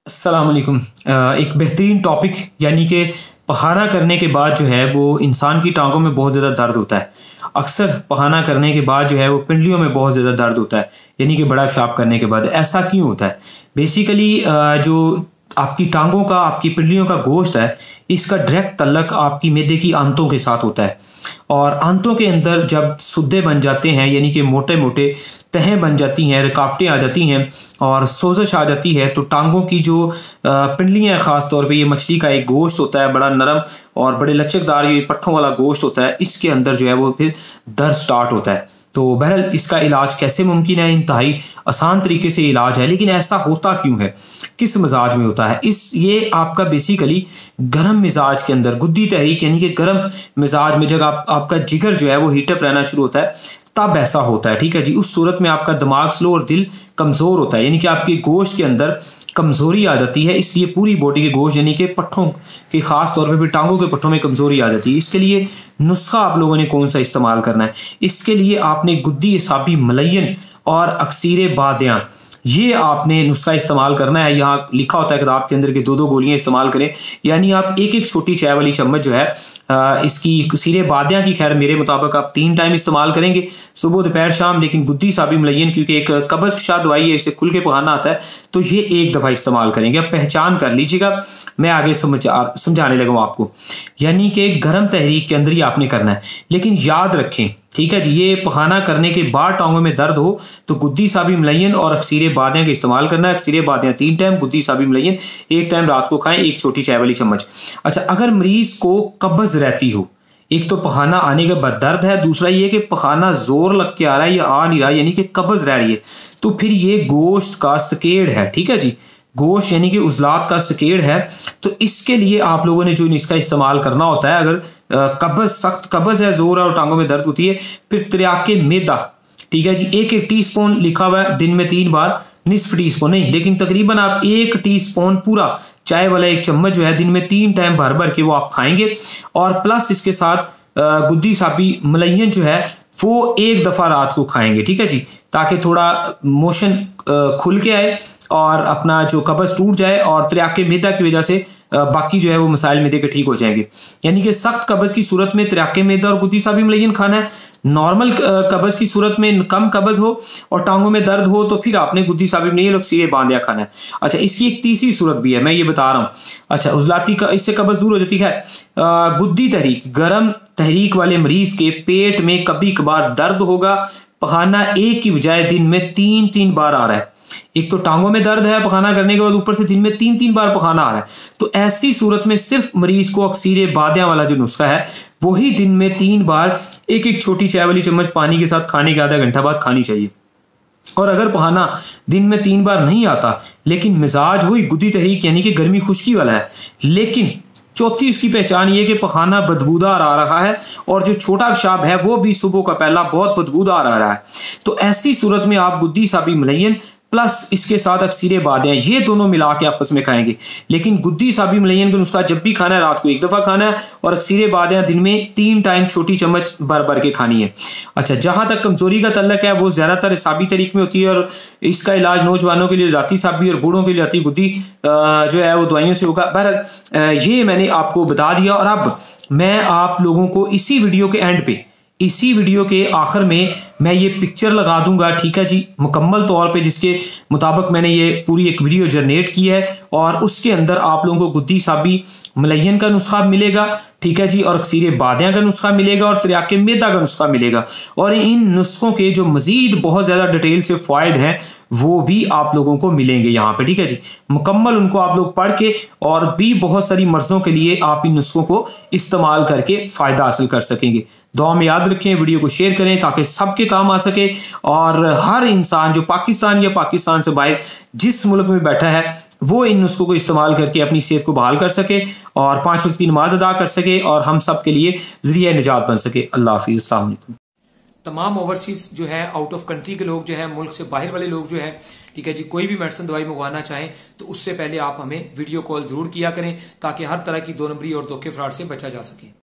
अस्सलाम वालेकुम। एक बेहतरीन टॉपिक यानी कि पखाना करने के बाद जो है वो इंसान की टांगों में बहुत ज़्यादा दर्द होता है। अक्सर पखाना करने के बाद जो है वो पिंडलियों में बहुत ज़्यादा दर्द होता है, यानी कि बड़ा पेशाब करने के बाद। ऐसा क्यों होता है? बेसिकली जो आपकी टांगों का, आपकी पिंडलियों का गोश्त है, इसका डायरेक्ट तल्लक आपकी मैदे की आंतों के साथ होता है। और आंतों के अंदर जब सुद्दे बन जाते हैं, यानी कि मोटे मोटे तहें बन जाती हैं, रुकावटें आ जाती हैं और सोजश आ जाती है, तो टांगों की जो पिंडलियाँ हैं, ख़ास तौर पे ये मछली का एक गोश्त होता है, बड़ा नरम और बड़े लचकदार, ये पट्ठों वाला गोश्त होता है, इसके अंदर जो है वो फिर दर्द स्टार्ट होता है। तो बहरहाल इसका इलाज कैसे मुमकिन है? इंतहाई आसान तरीके से इलाज है, लेकिन ऐसा होता क्यों है? किस मिजाज में होता है? ये आपका बेसिकली गर्म मिजाज के अंदर गुद्दी तहरीक, यानी कि गर्म मिजाज में जब आपका जिगर जो है वो हीटअप रहना शुरू होता है, तब ऐसा होता है। ठीक है जी। उस सूरत में आपका दिमाग स्लो और दिल कमज़ोर होता है, यानी कि आपके गोश्त के अंदर कमज़ोरी आ जाती है। इसलिए पूरी बॉडी के गोश्त, यानी कि पट्ठों के, खास तौर पे भी टांगों के पट्ठों में कमज़ोरी आ जाती है। इसके लिए नुस्खा आप लोगों ने कौन सा इस्तेमाल करना है? इसके लिए आपने गुद्दी असाबी मलयन और अक्सीर बादियाँ, ये आपने नुस्खा इस्तेमाल करना है। यहाँ लिखा होता है किताब के अंदर कि 2-2 गोलियां इस्तेमाल करें, यानी आप एक एक छोटी चाय वाली चम्मच जो है इसकी अक्सीर बादियाँ की, खैर मेरे मुताबिक आप 3 टाइम इस्तेमाल करेंगे, सुबह दोपहर शाम। लेकिन गुद्दी असाबी मलयन क्योंकि एक कब्ज़ कुशा दवाई है, इसे खुल के पकाना आता है, तो ये एक दफ़ा इस्तेमाल करेंगे। अब पहचान कर लीजिएगा, मैं आगे समझाने लगा आपको। यानी कि गर्म तहरीक के अंदर ही आपने करना है, लेकिन याद रखें, ठीक है जी, ये पखाना करने के बाद टांगों में दर्द हो तो गुद्दी असाबी मलयन और अक्सीर बादियाँ का इस्तेमाल करना है। अक्सीर बादियाँ 3 टाइम, गुद्दी असाबी मलयन 1 टाइम रात को खाएं, एक छोटी चाय वाली चम्मच। अच्छा, अगर मरीज को कब्ज रहती हो, एक तो पखाना आने के बाद दर्द है, दूसरा ये कि पखाना जोर लग के आ रहा है या आ नहीं रहा, यानी कि कब्ज रह रही है, तो फिर ये गोश्त का सकेड़ है। ठीक है जी, गोश्त यानी कि उजलात का सकेड़ है। तो इसके लिए आप लोगों ने जो इसका इस्तेमाल करना होता है, अगर कब्ज, सख्त कब्ज है, जोर और टांगों में दर्द होती है, फिर त्रियाके मैदा, ठीक है जी, 1-1 टीस्पून लिखा हुआ है, दिन में 3 बार, निस्फ टीस्पून नहीं, लेकिन तकरीबन आप 1 टीस्पून पूरा चाय वाला 1 चम्मच जो है दिन में 3 टाइम भर भर के वो आप खाएंगे। और प्लस इसके साथ गुद्दी असाबी मलयन जो है वो 1 दफ़ा रात को खाएंगे। ठीक है जी, ताकि थोड़ा मोशन खुल के आए और अपना जो कब्ज टूट जाए, और त्रियाके मैदा की वजह से बाकी जो है वो मसाइल मैदे के ठीक हो जाएंगे। यानी कि सख्त कब्ज की सूरत में त्रियाके मैदा और गुद्दी असाबी मलयन खाना है। नॉर्मल कब्ज की सूरत में, कम कब्ज हो और टांगों में दर्द हो, तो फिर आपने गुद्दी असाबी मलयन और अक्सीर बादियाँ खाना है। अच्छा, इसकी एक तीसरी सूरत भी है, मैं ये बता रहा हूँ। अच्छा, उजलाती का, इससे कब्ज दूर हो जाती है। गुद्दी तहरीक, गर्म तहरीक वाले मरीज के पेट में कभी कभार दर्द होगा, पखाना एक की बजाय दिन में 3-3 बार आ रहा है। एक तो टांगों में दर्द है पखाना करने के बाद, ऊपर से दिन में 3-3 बार पखाना आ रहा है, तो ऐसी सूरत में सिर्फ मरीज को अक्सीर बादियाँ वाला जो नुस्खा है वही दिन में 3 बार 1-1 छोटी चाय वाली चम्मच पानी के साथ खाने के आधा घंटा बाद खानी चाहिए। और अगर पखाना दिन में 3 बार नहीं आता, लेकिन मिजाज वही गुद्दी तहरीक यानी कि गर्मी खुश्की वाला है, लेकिन चौथी उसकी पहचान ये कि पखाना बदबूदार आ रहा है और जो छोटा पेशाब है वो भी सुबह का पहला बहुत बदबूदार आ रहा है, तो ऐसी सूरत में आप गुद्दी असाबी मलयन प्लस इसके साथ अक्सीर बादियाँ, ये दोनों मिला के आपस में खाएंगे। लेकिन गुद्दी असाबी मलयन का नुस्खा जब भी खाना है रात को 1 दफ़ा खाना है, और अक्सीर बादियाँ दिन में 3 टाइम छोटी चम्मच भर भर के खानी है। अच्छा, जहाँ तक कमजोरी का तल्लक है, वो ज़्यादातर असाबी तरीक में होती है, और इसका इलाज नौजवानों के लिए जाती असाबी और बूढ़ों के लिए जाती गुद्दी जो है वो दवाइयों से होगा। बहरहाल ये मैंने आपको बता दिया, और अब मैं आप लोगों को इसी वीडियो के एंड पे, इसी वीडियो के आखिर में मैं ये पिक्चर लगा दूंगा, ठीक है जी, मुकम्मल तौर पे, जिसके मुताबिक मैंने ये पूरी एक वीडियो जनरेट की है, और उसके अंदर आप लोगों को गुद्दी असाबी मलयन का नुस्खा मिलेगा, ठीक है जी, और अक्सीर बादियाँ का नुस्खा मिलेगा, और त्रियाके मैदा का नुस्खा मिलेगा। और इन नुस्खों के जो मजीद बहुत ज़्यादा डिटेल से फ़ायद हैं वो भी आप लोगों को मिलेंगे यहाँ पे, ठीक है जी। मुकम्मल उनको आप लोग पढ़ के, और भी बहुत सारी मर्ज़ों के लिए आप इन नुस्खों को इस्तेमाल करके फ़ायदा हासिल कर सकेंगे। दुआ में याद रखें, वीडियो को शेयर करें ताकि सबके काम आ सके, और हर इंसान जो पाकिस्तान या पाकिस्तान से बाहर जिस मुल्क में बैठा है वो इन नुस्खों को इस्तेमाल करके अपनी सेहत को बहाल कर सके, और 5 वक्त की नमाज अदा कर सके, और हम सब के लिए ज़रिया निजात बन सके। अल्लाह हाफिज़, अस्सलाम वालेकुम। तमाम ओवरसीज जो है, आउट ऑफ कंट्री के लोग जो है, मुल्क से बाहर वाले लोग जो है, ठीक है जी, कोई भी मेडिसिन दवाई मंगवाना चाहें तो उससे पहले आप हमें वीडियो कॉल जरूर किया करें, ताकि हर तरह की 2 नंबरी और धोखे फ्रॉड से बचा जा सके।